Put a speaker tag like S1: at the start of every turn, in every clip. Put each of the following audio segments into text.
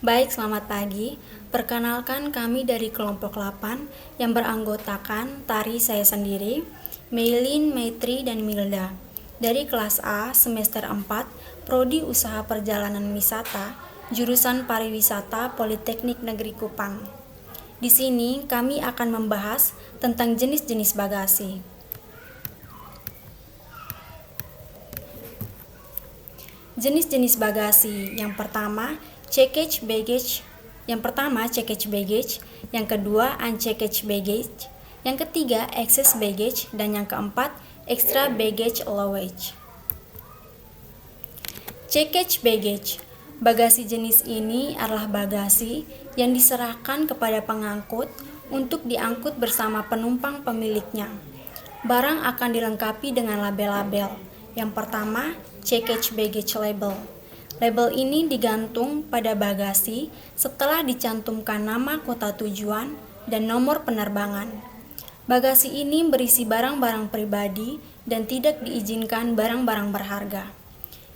S1: Baik, selamat pagi. Perkenalkan kami dari kelompok 8 yang beranggotakan Tari saya sendiri, Meilin, Maitri, dan Milda. Dari kelas A semester 4, Prodi Usaha Perjalanan Wisata, jurusan Pariwisata Politeknik Negeri Kupang. Di sini kami akan membahas tentang jenis-jenis bagasi. Jenis-jenis bagasi. Yang pertama, checkage baggage. Yang kedua, uncheckage baggage. Yang ketiga, excess baggage, dan yang keempat, extra baggage allowance. Checkage baggage. Bagasi jenis ini adalah bagasi yang diserahkan kepada pengangkut untuk diangkut bersama penumpang pemiliknya. Barang akan dilengkapi dengan label-label. Yang pertama, checkage baggage label. Label ini digantung pada bagasi setelah dicantumkan nama kota tujuan dan nomor penerbangan. Bagasi ini berisi barang-barang pribadi dan tidak diizinkan barang-barang berharga.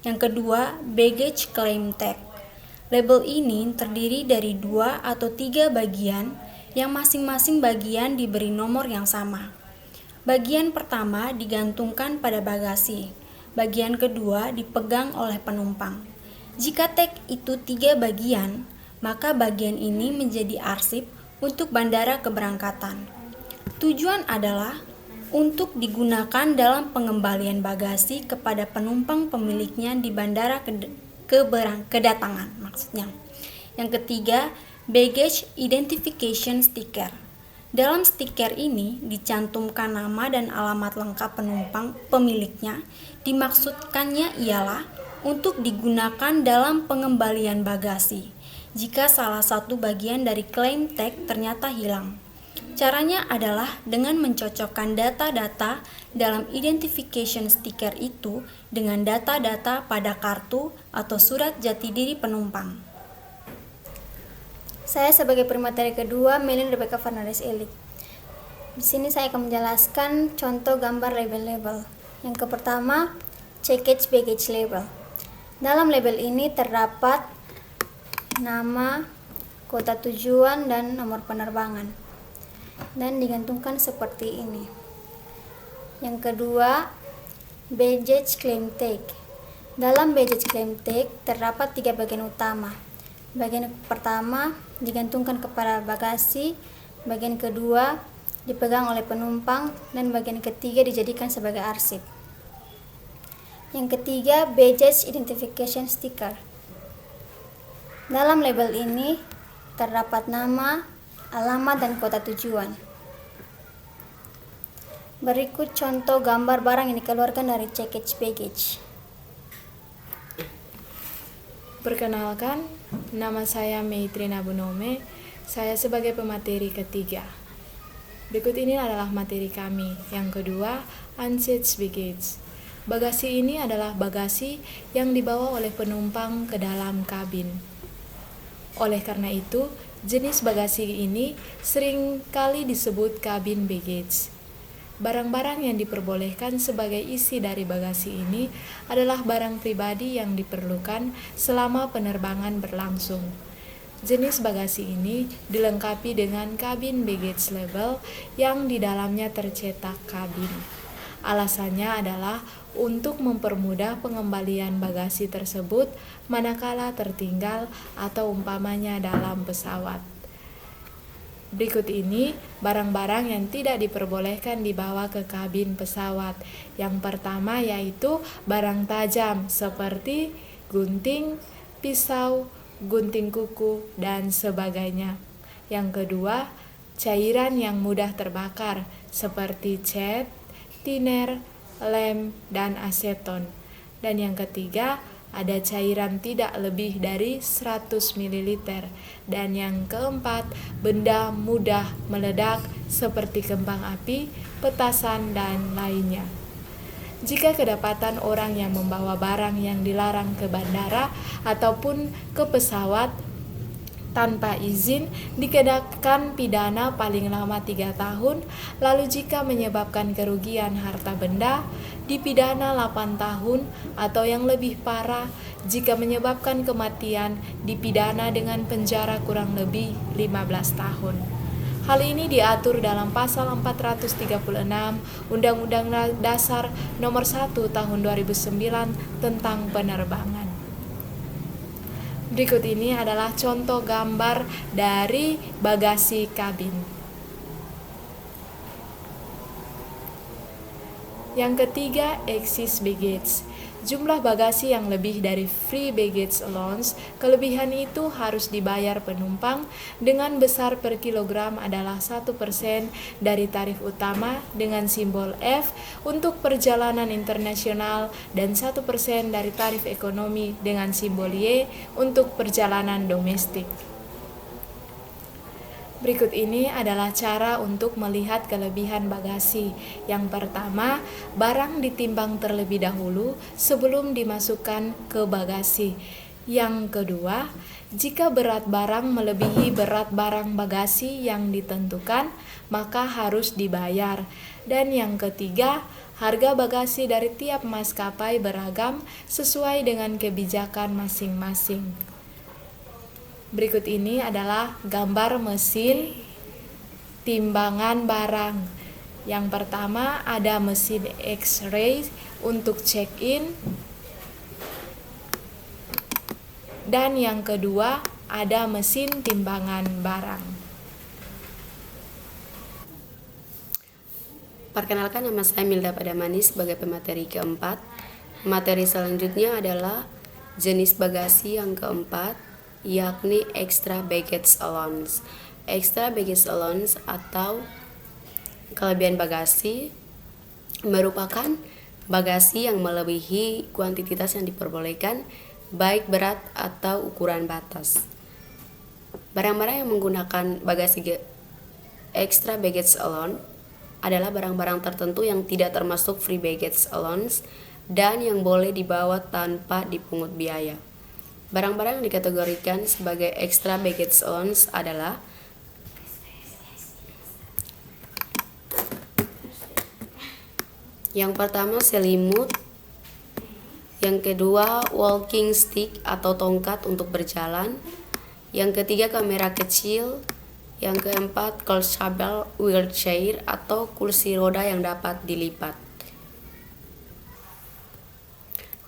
S1: Yang kedua, baggage claim tag. Label ini terdiri dari 2 atau 3 bagian yang masing-masing bagian diberi nomor yang sama. Bagian pertama digantungkan pada bagasi. Bagian kedua dipegang oleh penumpang. Jika tag itu 3 bagian, maka bagian ini menjadi arsip untuk bandara keberangkatan. Tujuan adalah untuk digunakan dalam pengembalian bagasi kepada penumpang pemiliknya di bandara kedatangan maksudnya. Yang ketiga, baggage identification sticker. Dalam stiker ini dicantumkan nama dan alamat lengkap penumpang pemiliknya. Dimaksudkannya ialah untuk digunakan dalam pengembalian bagasi jika salah satu bagian dari claim tag ternyata hilang. Caranya adalah dengan mencocokkan data-data dalam identification sticker itu dengan data-data pada kartu atau surat jati diri penumpang.
S2: Saya sebagai pemateri kedua, Meilin Rebecca Fernandez Elik. Di sini saya akan menjelaskan contoh gambar label-label. Yang pertama, checkage baggage label. Dalam label ini terdapat nama, kota tujuan, dan nomor penerbangan, dan digantungkan seperti ini. Yang kedua, baggage claim tag. Dalam baggage claim tag terdapat 3 bagian utama. Bagian pertama digantungkan kepada bagasi, bagian kedua dipegang oleh penumpang, dan bagian ketiga dijadikan sebagai arsip. Yang ketiga, baggage identification sticker. Dalam label ini terdapat nama, alamat, dan kota tujuan. Berikut contoh gambar barang yang dikeluarkan dari checkage baggage.
S3: Perkenalkan, nama saya Maitri Nabunome. Saya sebagai pemateri ketiga. Berikut ini adalah materi kami. Yang kedua, unchecked baggage. Bagasi ini adalah bagasi yang dibawa oleh penumpang ke dalam kabin. Oleh karena itu, jenis bagasi ini sering kali disebut cabin baggage. Barang-barang yang diperbolehkan sebagai isi dari bagasi ini adalah barang pribadi yang diperlukan selama penerbangan berlangsung. Jenis bagasi ini dilengkapi dengan cabin baggage label yang di dalamnya tercetak kabin. Alasannya adalah untuk mempermudah pengembalian bagasi tersebut manakala tertinggal atau umpamanya dalam pesawat. Berikut ini barang-barang yang tidak diperbolehkan dibawa ke kabin pesawat. Yang pertama yaitu barang tajam seperti gunting, pisau, gunting kuku, dan sebagainya. Yang kedua, cairan yang mudah terbakar seperti cat, thinner, lem, dan aseton. Dan yang ketiga, ada cairan tidak lebih dari 100 ml. Dan yang keempat, benda mudah meledak seperti kembang api, petasan, dan lainnya. Jika kedapatan orang yang membawa barang yang dilarang ke bandara ataupun ke pesawat, tanpa izin dikenakan pidana paling lama 3 tahun, lalu jika menyebabkan kerugian harta benda dipidana 8 tahun, atau yang lebih parah, jika menyebabkan kematian dipidana dengan penjara kurang lebih 15 tahun. Hal ini diatur dalam pasal 436 Undang-Undang Dasar Nomor 1 Tahun 2009 tentang penerbangan. Berikut ini adalah contoh gambar dari bagasi kabin. Yang ketiga, excess baggage. Jumlah bagasi yang lebih dari free baggage allowance, kelebihan itu harus dibayar penumpang dengan besar per kilogram adalah 1% dari tarif utama dengan simbol F untuk perjalanan internasional dan 1% dari tarif ekonomi dengan simbol Y untuk perjalanan domestik. Berikut ini adalah cara untuk melihat kelebihan bagasi. Yang pertama, barang ditimbang terlebih dahulu sebelum dimasukkan ke bagasi. Yang kedua, jika berat barang melebihi berat barang bagasi yang ditentukan, maka harus dibayar. Dan yang ketiga, harga bagasi dari tiap maskapai beragam sesuai dengan kebijakan masing-masing. Berikut ini adalah gambar mesin timbangan barang. Yang pertama ada mesin X-ray untuk check-in. Dan yang kedua ada mesin timbangan barang.
S4: Perkenalkan, nama saya Milda Padamani sebagai pemateri keempat. Materi selanjutnya adalah jenis bagasi yang keempat, yakni extra baggage allowance. Extra baggage allowance atau kelebihan bagasi merupakan bagasi yang melebihi kuantitas yang diperbolehkan, baik berat atau ukuran batas. Barang-barang yang menggunakan bagasi extra baggage allowance adalah barang-barang tertentu yang tidak termasuk free baggage allowance dan yang boleh dibawa tanpa dipungut biaya. Barang-barang yang dikategorikan sebagai extra baggage allowance adalah yang pertama selimut, yang kedua walking stick atau tongkat untuk berjalan, yang ketiga kamera kecil, yang keempat collapsible wheelchair atau kursi roda yang dapat dilipat.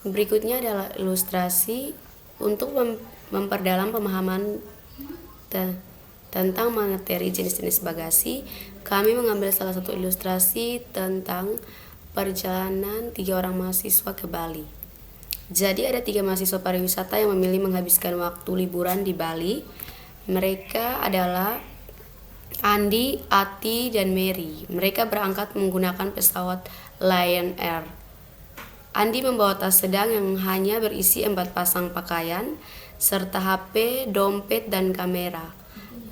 S4: Berikutnya adalah ilustrasi untuk memperdalam pemahaman tentang materi jenis-jenis bagasi. Kami mengambil salah satu ilustrasi tentang perjalanan 3 orang mahasiswa ke Bali. Jadi ada 3 mahasiswa pariwisata yang memilih menghabiskan waktu liburan di Bali. Mereka adalah Andi, Ati, dan Mary. Mereka berangkat menggunakan pesawat Lion Air. Andi membawa tas sedang yang hanya berisi 4 pasang pakaian, serta HP, dompet, dan kamera.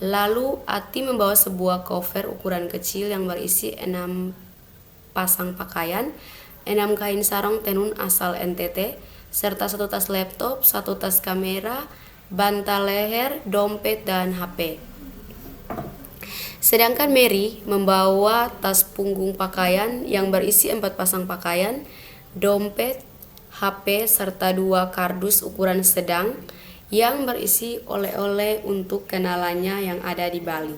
S4: Lalu Ati membawa sebuah koper ukuran kecil yang berisi 6 pasang pakaian, 6 kain sarung tenun asal NTT, serta 1 tas laptop, 1 tas kamera, bantal leher, dompet, dan HP. Sedangkan Mary membawa tas punggung pakaian yang berisi 4 pasang pakaian, dompet, HP, serta 2 kardus ukuran sedang yang berisi oleh-oleh untuk kenalannya yang ada di Bali.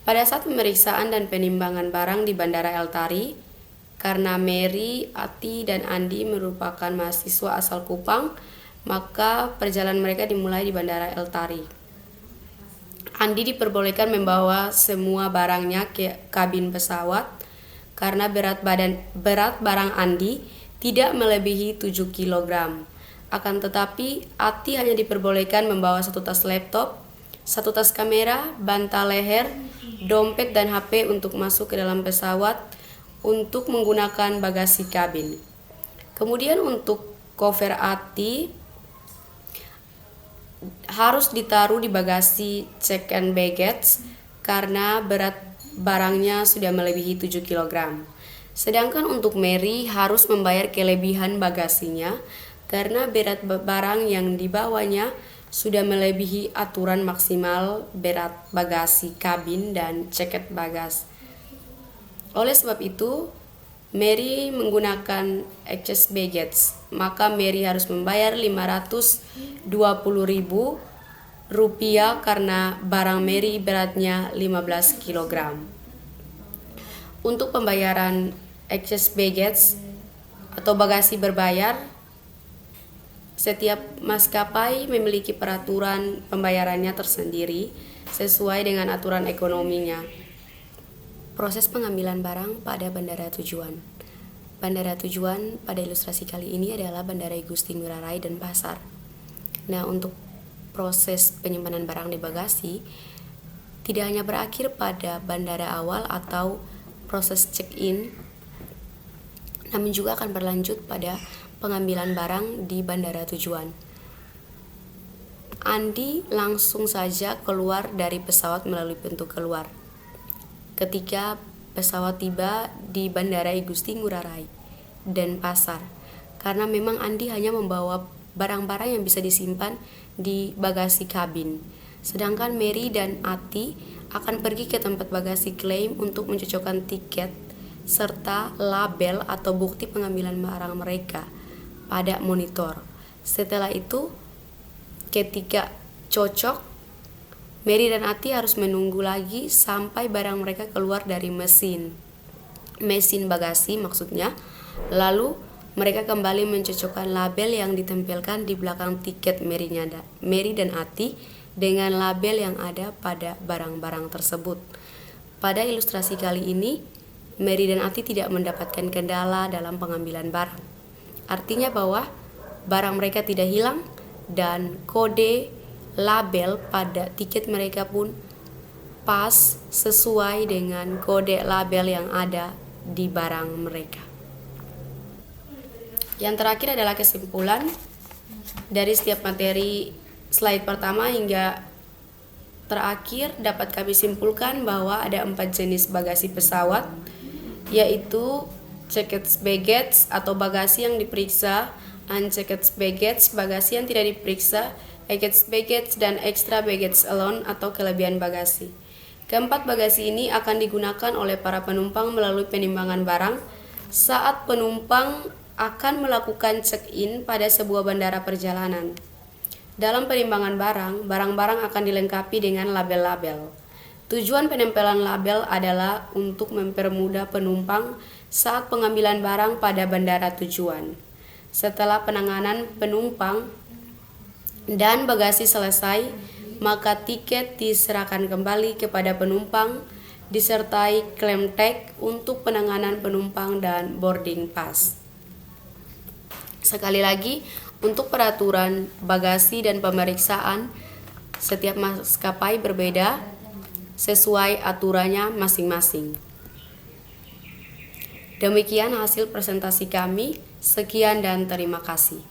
S4: Pada saat pemeriksaan dan penimbangan barang di Bandara El Tari, karena Mary, Ati, dan Andi merupakan mahasiswa asal Kupang, maka perjalanan mereka dimulai di Bandara El Tari. Andi diperbolehkan membawa semua barangnya ke kabin pesawat karena berat barang Andi tidak melebihi 7 kg. Akan tetapi, Ati hanya diperbolehkan membawa 1 tas laptop, 1 tas kamera, bantal leher, dompet, dan HP untuk masuk ke dalam pesawat untuk menggunakan bagasi kabin. Kemudian untuk koper Ati harus ditaruh di bagasi check and baggage karena berat barangnya sudah melebihi 7 kg. Sedangkan untuk Mary harus membayar kelebihan bagasinya karena berat barang yang dibawanya sudah melebihi aturan maksimal berat bagasi kabin dan ceket bagasi. Oleh sebab itu, Mary menggunakan excess baggage, maka Mary harus membayar 520.000 rupiah karena barang Mary beratnya 15 kg. Untuk pembayaran excess baggage atau bagasi berbayar, setiap maskapai memiliki peraturan pembayarannya tersendiri sesuai dengan aturan ekonominya. Proses pengambilan barang pada bandara tujuan. Bandara tujuan pada ilustrasi kali ini adalah Bandara Igusti Ngurah Rai dan Pasar. Nah, untuk proses penyimpanan barang di bagasi tidak hanya berakhir pada bandara awal atau proses check-in, namun juga akan berlanjut pada pengambilan barang di bandara tujuan. Andi langsung saja keluar dari pesawat melalui pintu keluar ketika pesawat tiba di Bandara Igusti Ngurah Rai dan Pasar, karena memang Andi hanya membawa barang-barang yang bisa disimpan di bagasi kabin. Sedangkan Mary dan Ati akan pergi ke tempat bagasi klaim untuk mencocokkan tiket serta label atau bukti pengambilan barang mereka pada monitor. Setelah itu, ketika cocok, Mary dan Ati harus menunggu lagi sampai barang mereka keluar dari mesin bagasi maksudnya. Lalu mereka kembali mencocokkan label yang ditempelkan di belakang tiket Mary dan Ati dengan label yang ada pada barang-barang tersebut. Pada ilustrasi kali ini, Mary dan Ati tidak mendapatkan kendala dalam pengambilan barang. Artinya bahwa barang mereka tidak hilang dan kode label pada tiket mereka pun pas sesuai dengan kode label yang ada di barang mereka. Yang terakhir adalah kesimpulan dari setiap materi slide pertama hingga terakhir. Dapat kami simpulkan bahwa ada 4 jenis bagasi pesawat, yaitu checked baggage atau bagasi yang diperiksa, unchecked baggage bagasi yang tidak diperiksa, package baggage, dan extra baggage alone atau kelebihan bagasi. Keempat bagasi ini akan digunakan oleh para penumpang melalui penimbangan barang saat penumpang akan melakukan check-in pada sebuah bandara perjalanan. Dalam penimbangan barang, barang-barang akan dilengkapi dengan label-label. Tujuan penempelan label adalah untuk mempermudah penumpang saat pengambilan barang pada bandara tujuan. Setelah penanganan penumpang dan bagasi selesai, maka tiket diserahkan kembali kepada penumpang disertai claim tag untuk penanganan penumpang dan boarding pass. Sekali lagi, untuk peraturan bagasi dan pemeriksaan, setiap maskapai berbeda sesuai aturannya masing-masing. Demikian hasil presentasi kami. Sekian dan terima kasih.